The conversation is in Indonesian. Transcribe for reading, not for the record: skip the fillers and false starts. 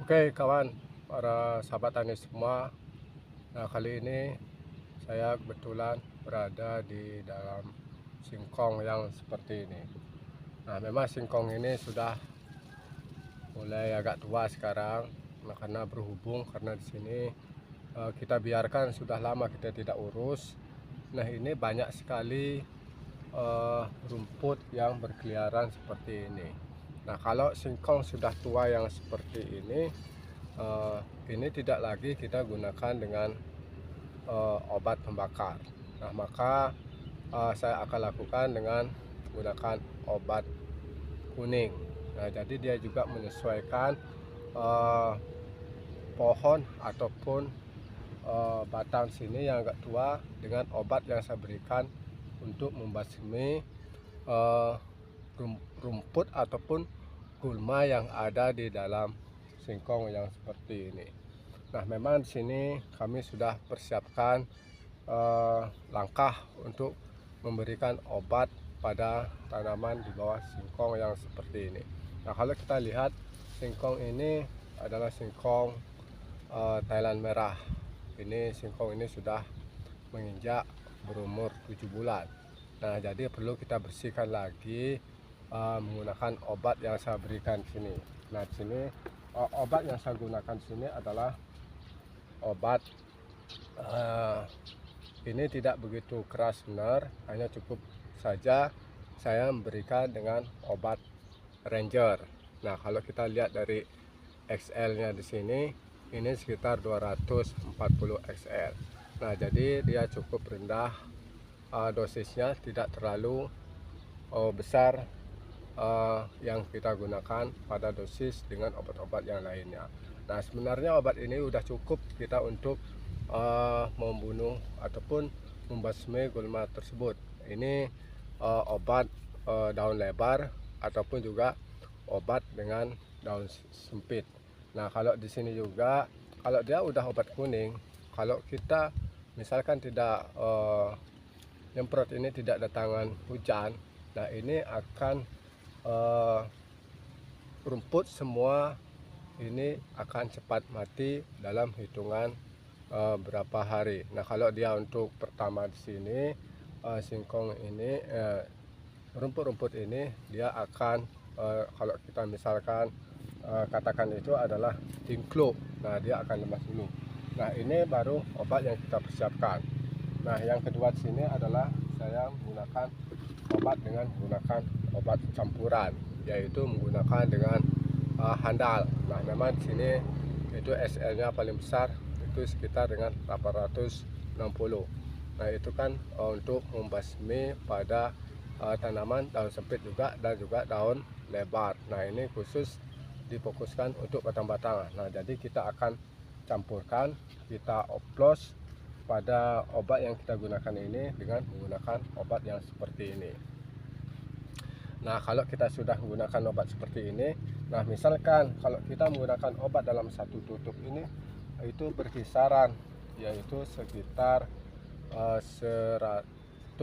Oke kawan, para sahabat tani semua. Nah kali ini saya kebetulan berada di dalam singkong yang seperti ini. Nah memang singkong ini sudah mulai agak tua sekarang. Nah karena berhubung karena di sini kita biarkan sudah lama kita tidak urus. Nah ini banyak sekali rumput yang berkeliaran seperti ini. Nah kalau singkong sudah tua yang seperti ini tidak lagi kita gunakan dengan obat pembakar. Nah maka saya akan lakukan dengan menggunakan obat kuning. Nah jadi dia juga menyesuaikan uh, pohon ataupun batang sini yang agak tua dengan obat yang saya berikan untuk membasmi uh, rumput ataupun gulma yang ada di dalam singkong yang seperti ini. Nah, memang di sini kami sudah persiapkan langkah untuk memberikan obat pada tanaman di bawah singkong yang seperti ini. Nah, kalau kita lihat singkong ini adalah singkong Thailand merah. Ini singkong ini sudah menginjak berumur 7 bulan. Nah, jadi perlu kita bersihkan lagi menggunakan obat yang saya berikan di sini. Nah, di sini obat yang saya gunakan di sini adalah obat ini tidak begitu keras benar, hanya cukup saja saya memberikan dengan obat Ranger. Nah, kalau kita lihat dari XL-nya di sini, ini sekitar 240 XL. Nah, jadi dia cukup rendah dosisnya, tidak terlalu besar yang kita gunakan pada dosis dengan obat-obat yang lainnya. Nah sebenarnya obat ini udah cukup kita untuk membunuh ataupun membasmi gulma tersebut. Ini obat daun lebar ataupun juga obat dengan daun sempit. Nah kalau di sini juga kalau dia udah obat kuning, kalau kita misalkan tidak nyemprot ini tidak datangan hujan, nah ini akan rumput semua ini akan cepat mati dalam hitungan berapa hari. Nah kalau dia untuk pertama di sini singkong ini rumput-rumput ini dia akan kalau kita misalkan katakan itu adalah tingkluk. Nah dia akan lemas dulu. Nah ini baru obat yang kita persiapkan. Nah yang kedua di sini adalah saya menggunakan obat dengan menggunakan obat campuran, yaitu menggunakan dengan handal. Nah memang di sini itu SL-nya paling besar itu sekitar dengan 860. Nah itu kan untuk membasmi pada tanaman daun sempit juga dan juga daun lebar. Nah ini khusus difokuskan untuk batang-batang. Nah jadi kita akan campurkan, kita oplos pada obat yang kita gunakan ini dengan menggunakan obat yang seperti ini. Nah kalau kita sudah menggunakan obat seperti ini, nah misalkan kalau kita menggunakan obat dalam satu tutup ini itu berkisaran yaitu sekitar 160